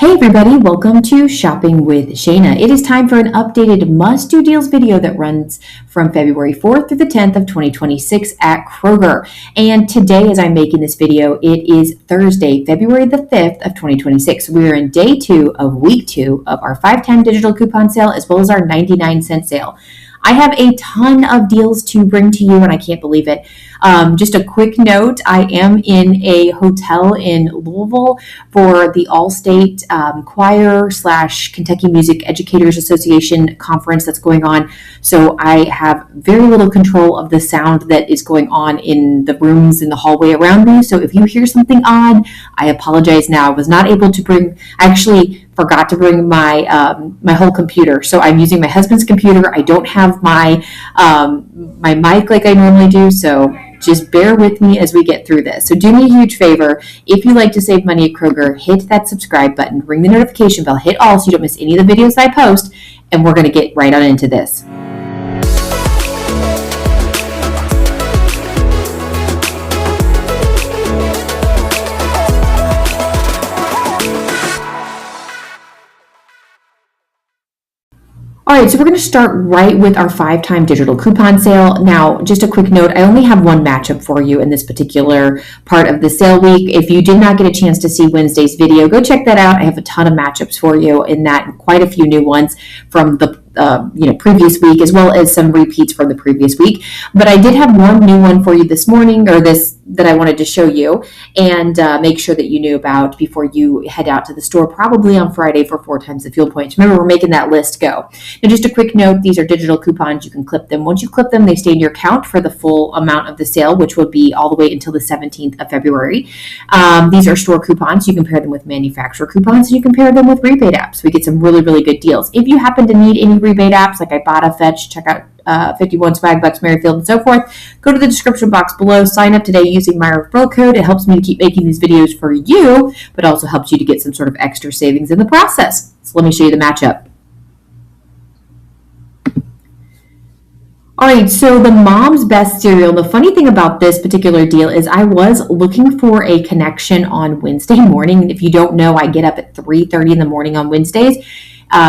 Hey everybody, welcome to Shopping with Shana. It is time for an updated must-do deals video that runs from February 4th through the 10th of 2026 at Kroger. And today, as I'm making this video, it is Thursday, February the 5th of 2026. We are in day 2 of week 2 of our 5-time digital coupon sale as well as our 99-cent sale. I have a ton of deals to bring to you, and I can't believe it. Just a quick note, I am in a hotel in Louisville for the All-State Choir / Kentucky Music Educators Association conference that's going on. So I have very little control of the sound that is going on in the rooms in the hallway around me. So if you hear something odd, I apologize now. I was not able to bring, I actually forgot to bring my my whole computer. So I'm using my husband's computer. I don't have my my mic like I normally do. So just bear with me as we get through this. So do me a huge favor. If you like to save money at Kroger, hit that subscribe button, ring the notification bell, hit all so you don't miss any of the videos I post, and we're going to get right on into this. All right, so we're going to start right with our 5-time digital coupon sale. Now, just a quick note, I only have one matchup for you in this particular part of the sale week. If you did not get a chance to see Wednesday's video, go check that out. I have a ton of matchups for you in that, and quite a few new ones from the previous week, as well as some repeats from the previous week. But I did have one new one for you this morning, or this that I wanted to show you and make sure that you knew about before you head out to the store, probably on Friday for 4 times the fuel points. Remember, we're making that list go. Now, just a quick note, these are digital coupons. You can clip them. Once you clip them, they stay in your account for the full amount of the sale, which will be all the way until the 17th of February. These are store coupons. You can pair them with manufacturer coupons, and you can pair them with rebate apps. We get some really, really good deals. If you happen to need any rebate apps like Ibotta, Fetch, check out 51 Swag Bucks, Merryfield, and so forth, go to the description box below. Sign up today using my referral code. It helps me to keep making these videos for you, but also helps you to get some sort of extra savings in the process. So let me show you the matchup. All right, so the Mom's Best cereal. The funny thing about this particular deal is I was looking for a connection on Wednesday morning. If you don't know, I get up at 3:30 in the morning on Wednesdays.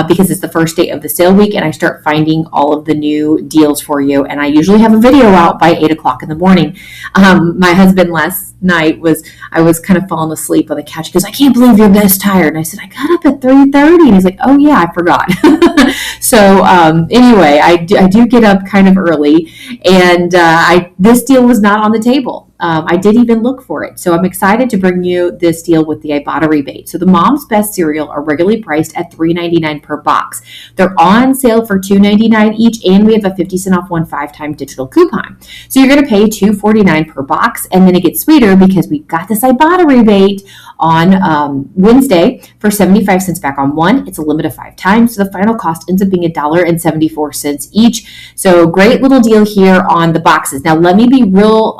Because it's the first day of the sale week, and I start finding all of the new deals for you. And I usually have a video out by 8 o'clock in the morning. My husband last night I was kind of falling asleep on the couch. He goes, "I can't believe you're this tired." And I said, "I got up at 3:30. And he's like, "Oh yeah, I forgot." So anyway, I do get up kind of early, and this deal was not on the table. I did even look for it. So I'm excited to bring you this deal with the Ibotta rebate. So the Mom's Best cereal are regularly priced at $3.99 per box. They're on sale for $2.99 each, and we have a 50-cent off 5-time digital coupon. So you're going to pay $2.49 per box, and then it gets sweeter because we've got this Ibotta rebate on Wednesday for 75 cents back on one. It's a limit of 5 times, so the final cost ends up being $1.74 each. So great little deal here on the boxes. Now let me be real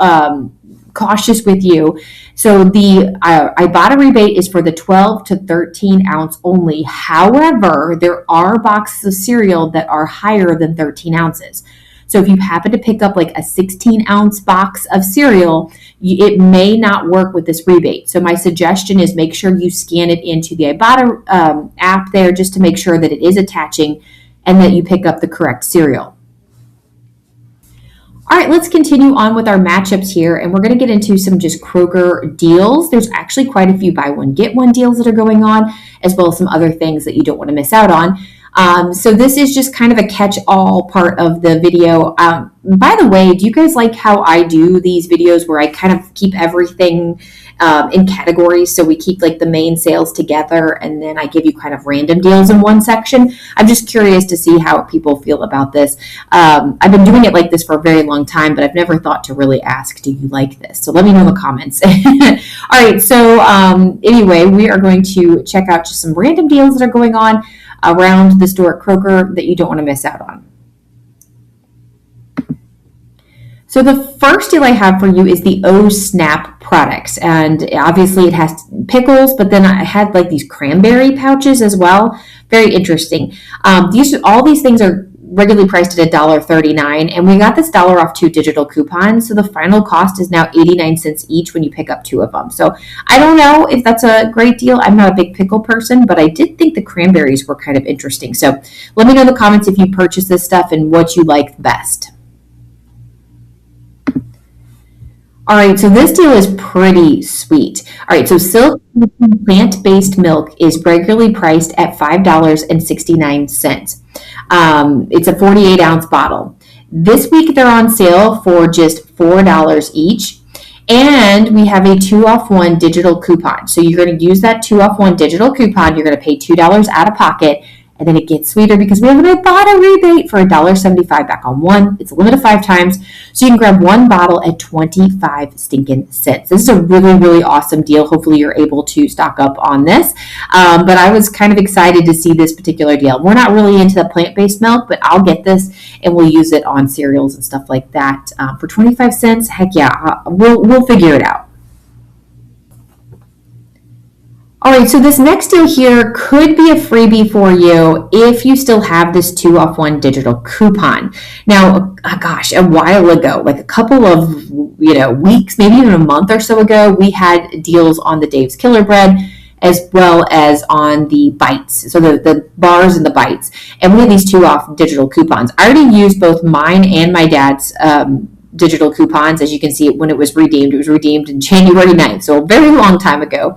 cautious with you. So the Ibotta rebate is for the 12 to 13 ounce only. However, there are boxes of cereal that are higher than 13 ounces. So if you happen to pick up like a 16-ounce box of cereal, it may not work with this rebate. So my suggestion is make sure you scan it into the Ibotta app there just to make sure that it is attaching and that you pick up the correct cereal. All right, let's continue on with our matchups here, and we're going to get into some just Kroger deals. There's actually quite a few buy one, get one deals that are going on, as well as some other things that you don't want to miss out on. So this is just kind of a catch-all part of the video. By the way, do you guys like how I do these videos where I kind of keep everything in categories? So we keep like the main sales together, and then I give you kind of random deals in one section. I'm just curious to see how people feel about this. I've been doing it like this for a very long time, but I've never thought to really ask, do you like this? So let me know in the comments. All right, so anyway, we are going to check out just some random deals that are going on around the store at Kroger that you don't want to miss out on. So the first deal I have for you is the O-Snap products, and obviously it has pickles, but then I had like these cranberry pouches as well. Very interesting. All these things are regularly priced at $1.39, and we got this dollar off 2 digital coupons. So the final cost is now 89 cents each when you pick up 2 of them. So I don't know if that's a great deal. I'm not a big pickle person, but I did think the cranberries were kind of interesting. So let me know in the comments if you purchase this stuff and what you like best. All right, so this deal is pretty sweet. All right, so Silk plant-based milk is regularly priced at $5.69. It's a 48-ounce bottle. This week they're on sale for just $4 each, and we have a 2-off-1 digital coupon. So you're going to use that 2-off-1 digital coupon. You're going to pay $2 out of pocket. And then it gets sweeter because we have an Ibotta rebate for $1.75 back on one. It's a limit of 5 times. So you can grab one bottle at 25 stinking cents. This is a really, really awesome deal. Hopefully you're able to stock up on this. But I was kind of excited to see this particular deal. We're not really into the plant-based milk, but I'll get this and we'll use it on cereals and stuff like that. For 25 cents, heck yeah, we'll figure it out. All right, so this next deal here could be a freebie for you if you still have this 2-off-1 digital coupon. Now, gosh, a while ago, like a couple of weeks, maybe even a month or so ago, we had deals on the Dave's Killer Bread as well as on the bites, so the bars and the bites. And we had these 2-off digital coupons. I already used both mine and my dad's digital coupons. As you can see, when it was redeemed in January 9th, so a very long time ago.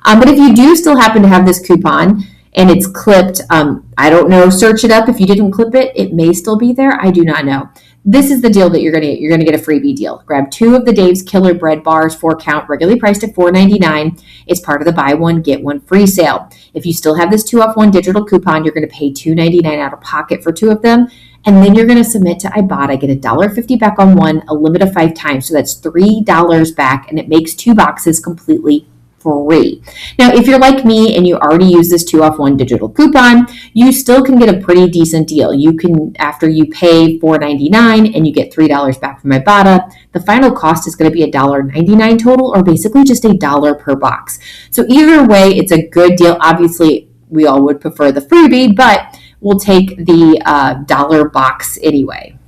But if you do still happen to have this coupon and it's clipped, I don't know, search it up. If you didn't clip it, it may still be there. I do not know. This is the deal that you're going to get. You're going to get a freebie deal. Grab 2 of the Dave's Killer Bread bars, 4-count, regularly priced at $4.99. It's part of the buy one, get one free sale. If you still have this 2-off-1 digital coupon, you're going to pay $2.99 out of pocket for 2 of them. And then you're going to submit to Ibotta, get $1.50 back on one, a limit of 5 times. So that's $3 back, and it makes 2 boxes completely free. Now, if you're like me and you already use this 2-off-1 digital coupon, you still can get a pretty decent deal. You can, after you pay $4.99 and you get $3 back from Ibotta, the final cost is going to be $1.99 total, or basically just $1 per box. So either way, it's a good deal. Obviously, we all would prefer the freebie, but we'll take the dollar box anyway.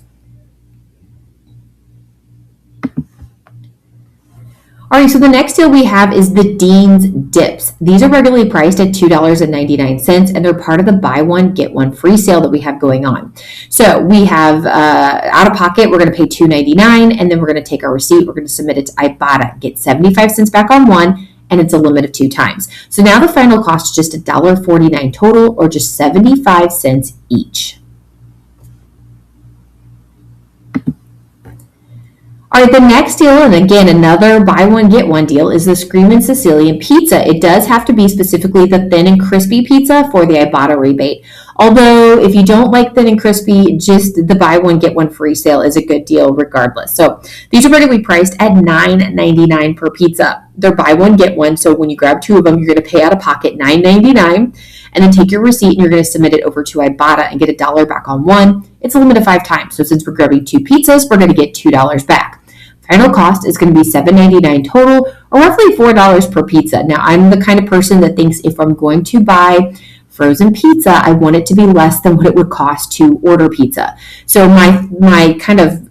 All right, so the next deal we have is the Dean's Dips. These are regularly priced at $2.99, and they're part of the buy one, get one free sale that we have going on. So we have out of pocket, we're going to pay $2.99, and then we're going to take our receipt, we're going to submit it to Ibotta, get 75 cents back on one, and it's a limit of 2 times. So now the final cost is just $1.49 total, or just 75 cents each. All right, the next deal, and again, another buy one, get one deal, is the Screamin' Sicilian Pizza. It does have to be specifically the thin and crispy pizza for the Ibotta rebate. Although, if you don't like thin and crispy, just the buy one, get one free sale is a good deal regardless. So these are regularly priced at $9.99 per pizza. They're buy one, get one, so when you grab 2 of them, you're going to pay out of pocket $9.99, and then take your receipt and you're going to submit it over to Ibotta and get $1 back on one. It's a limit of 5 times, so since we're grabbing 2 pizzas, we're going to get $2 back. Final cost is going to be $7.99 total, or roughly $4 per pizza. Now, I'm the kind of person that thinks if I'm going to buy frozen pizza, I want it to be less than what it would cost to order pizza. So my kind of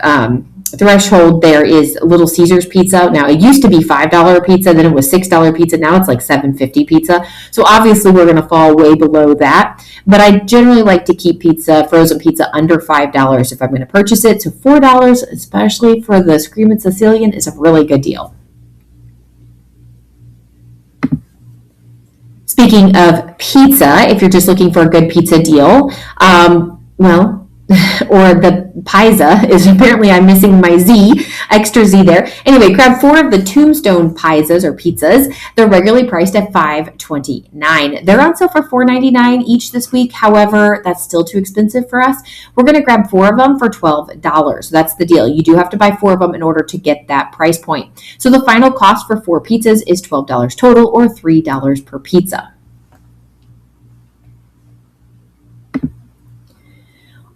threshold there is Little Caesars pizza. Now, it used to be $5 pizza, then it was $6 pizza. Now it's like $7.50 pizza. So obviously we're going to fall way below that. But I generally like to keep frozen pizza under $5 if I'm going to purchase it. So $4, especially for the Screamin' Sicilian, is a really good deal. Speaking of pizza, if you're just looking for a good pizza deal, or the Pizza is apparently I'm missing my Z, extra Z there. Anyway, grab 4 of the Tombstone Pizzas or pizzas. They're regularly priced at $5.29. They're on sale for $4.99 each this week. However, that's still too expensive for us. We're going to grab 4 of them for $12. So that's the deal. You do have to buy 4 of them in order to get that price point. So the final cost for 4 pizzas is $12 total, or $3 per pizza.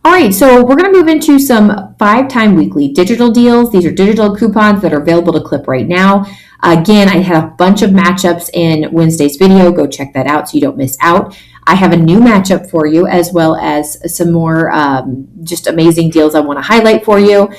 All right, so we're going to move into some 5-time weekly digital deals. These are digital coupons that are available to clip right now. Again, I had a bunch of matchups in Wednesday's video. Go check that out so you don't miss out. I have a new matchup for you, as well as some more just amazing deals I want to highlight for you.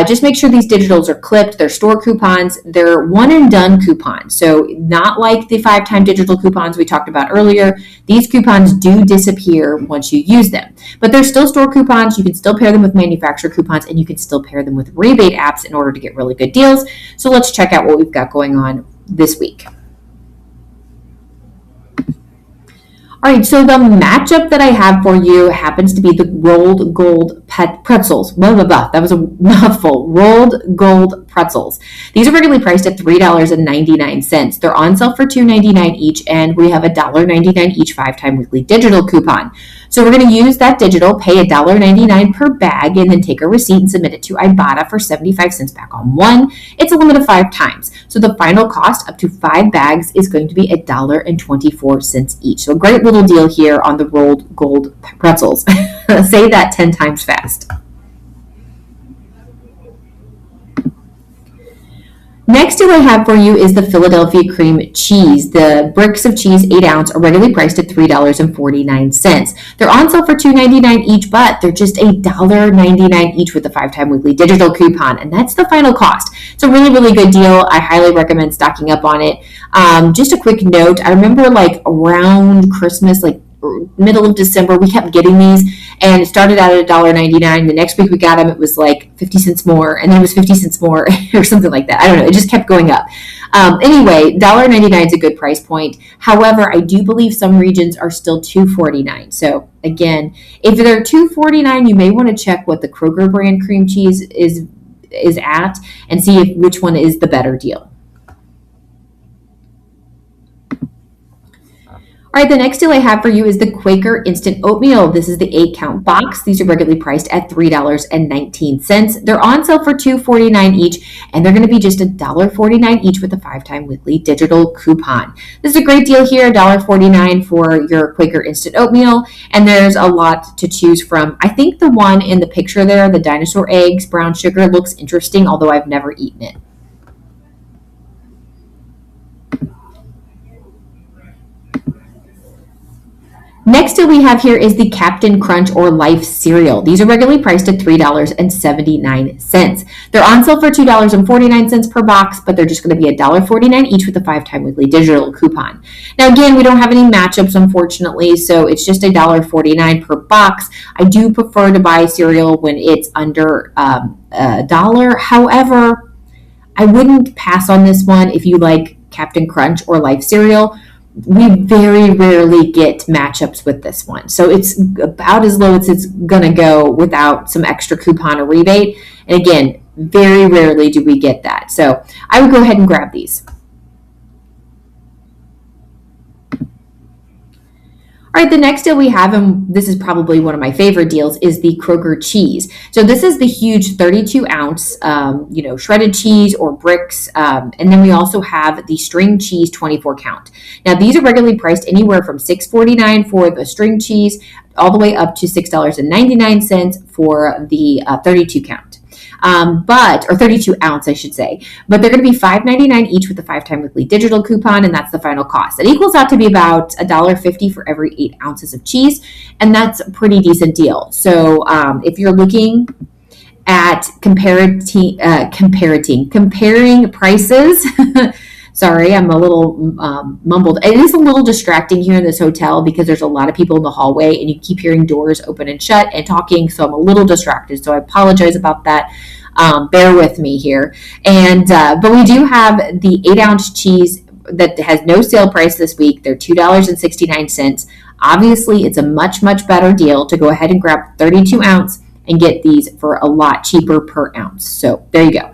Just make sure these digitals are clipped. They're store coupons. They're one and done coupons. So not like the 5-time digital coupons we talked about earlier. These coupons do disappear once you use them, but they're still store coupons. You can still pair them with manufacturer coupons, and you can still pair them with rebate apps in order to get really good deals. So let's check out what we've got going on this week. All right, so the matchup that I have for you happens to be the rolled gold pretzels. Blah, blah, blah. That was a mouthful. Rolled gold pretzels. These are regularly priced at $3.99. They're on sale for $2.99 each, and we have a $1.99 each 5-time weekly digital coupon. So we're going to use that digital, pay $1.99 per bag, and then take a receipt and submit it to Ibotta for 75 cents back on one. It's a limit of 5 times. So the final cost up to 5 bags is going to be $1.24 each. So a great little deal here on the rolled gold pretzels. Say that 10 times fast. Next deal I have for you is the Philadelphia cream cheese. The bricks of cheese, 8 ounce, are regularly priced at $3.49. They're on sale for $2.99 each, but they're just $1.99 each with a 5-time weekly digital coupon, and that's the final cost. It's a really, really good deal. I highly recommend stocking up on it. Just a quick note, I remember like around Christmas, like middle of December, we kept getting these, and it started out at $1.99. The next week we got them, it was like 50 cents more, and then it was 50 cents more or something like that. I don't know. It just kept going up. Anyway, $1.99 is a good price point. However, I do believe some regions are still $2.49. So again, if they're $2.49, you may want to check what the Kroger brand cream cheese is at and see which one is the better deal. All right, the next deal I have for you is the Quaker Instant Oatmeal. This is the 8-count box. These are regularly priced at $3.19. They're on sale for $2.49 each, and they're going to be just $1.49 each with a 5-time weekly digital coupon. This is a great deal here, $1.49 for your Quaker Instant Oatmeal, and there's a lot to choose from. I think the one in the picture there, the dinosaur eggs, brown sugar, looks interesting, although I've never eaten it. Next deal we have here is the Captain Crunch or Life cereal. These are regularly priced at $3.79. They're on sale for $2.49 per box, but they're just going to be $1.49 each with a 5-time weekly digital coupon. Now again, we don't have any matchups, unfortunately, so it's just $1.49 per box. I do prefer to buy cereal when it's under $1. However, I wouldn't pass on this one if you like Captain Crunch or Life cereal. We very rarely get matchups with this one. So it's about as low as it's going to go without some extra coupon or rebate. And again, very rarely do we get that. So I would go ahead and grab these. All right, the next deal we have, and this is probably one of my favorite deals, is the Kroger cheese. So this is the huge 32-ounce, shredded cheese or bricks, and then we also have the string cheese 24-count. Now these are regularly priced anywhere from $6.49 for the string cheese, all the way up to $6.99 for the 32-count. Or 32 ounce, I should say. But they're going to be $5.99 each with the 5-time weekly digital coupon, and that's the final cost. It equals out to be about $1.50 for every 8 ounces of cheese, and that's a pretty decent deal. So if you're looking at comparing prices, sorry, I'm a little mumbled. It is a little distracting here in this hotel because there's a lot of people in the hallway and you keep hearing doors open and shut and talking, so I'm a little distracted. So I apologize about that. Bear with me here. But we do have the 8-ounce cheese that has no sale price this week. They're $2.69. Obviously, it's a much, much better deal to go ahead and grab 32 ounce and get these for a lot cheaper per ounce. So there you go.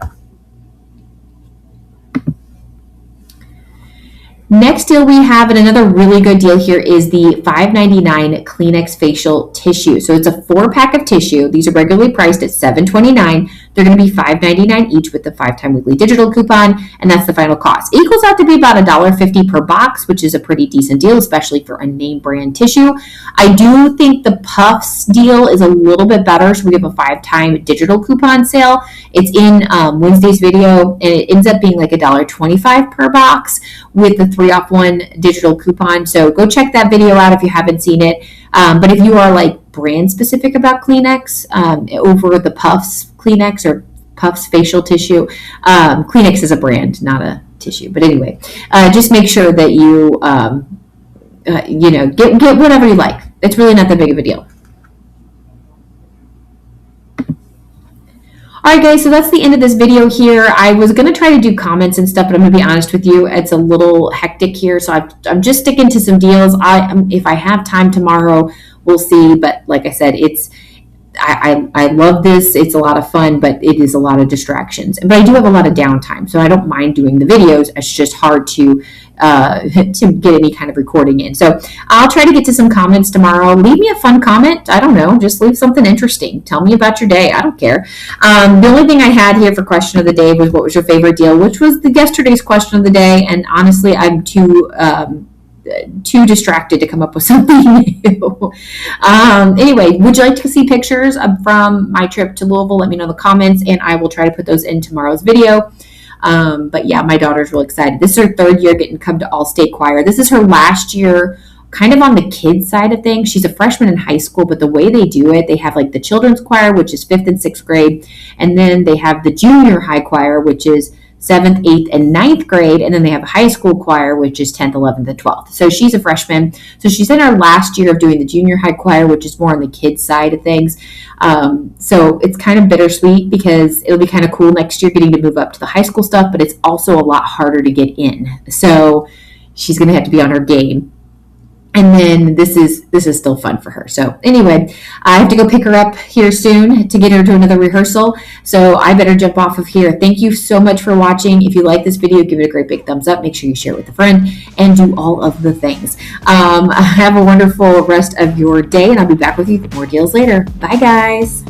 Next deal we have, and another really good deal here, is the $5.99 Kleenex Facial tissue. So it's a 4-pack of tissue. These are regularly priced at $7.29. They're going to be $5.99 each with the 5-time weekly digital coupon, and that's the final cost. It equals out to be about $1.50 per box, which is a pretty decent deal, especially for a name brand tissue. I do think the Puffs deal is a little bit better, so we have a 5-time digital coupon sale. It's in Wednesday's video, and it ends up being like $1.25 per box with the 3-off-1 digital coupon. So go check that video out if you haven't seen it. But if you are like brand specific about Kleenex, over the Puffs Kleenex or Puffs facial tissue, Kleenex is a brand, not a tissue. But anyway, just make sure that you, get whatever you like. It's really not that big of a deal. All right, guys, so that's the end of this video here. I was going to try to do comments and stuff, but I'm going to be honest with you, it's a little hectic here, so I'm just sticking to some deals. If I have time tomorrow, we'll see, but like I said, I love this. It's a lot of fun, but it is a lot of distractions. But I do have a lot of downtime, so I don't mind doing the videos. It's just hard to get any kind of recording in. So I'll try to get to some comments tomorrow. Leave me a fun comment. I don't know. Just leave something interesting. Tell me about your day. I don't care. The only thing I had here for question of the day was what was your favorite deal, which was yesterday's question of the day. And honestly, I'm too distracted to come up with something new. Anyway, would you like to see pictures from my trip to Louisville? Let me know in the comments, and I will try to put those in tomorrow's video. But yeah, my daughter's real excited. This is her 3rd year getting to come to All-State Choir. This is her last year kind of on the kids side of things. She's a freshman in high school, but the way they do it, they have like the children's choir, which is 5th and 6th grade, and then they have the junior high choir, which is 7th, 8th, and 9th grade, and then they have a high school choir, which is 10th, 11th, and 12th. So she's a freshman. So she's in her last year of doing the junior high choir, which is more on the kids side of things. So it's kind of bittersweet because it'll be kind of cool next year getting to move up to the high school stuff, but it's also a lot harder to get in. So she's going to have to be on her game. And then this is still fun for her. So anyway, I have to go pick her up here soon to get her to another rehearsal. So I better jump off of here. Thank you so much for watching. If you like this video, give it a great big thumbs up. Make sure you share it with a friend and do all of the things. Have a wonderful rest of your day, and I'll be back with you for more deals later. Bye, guys.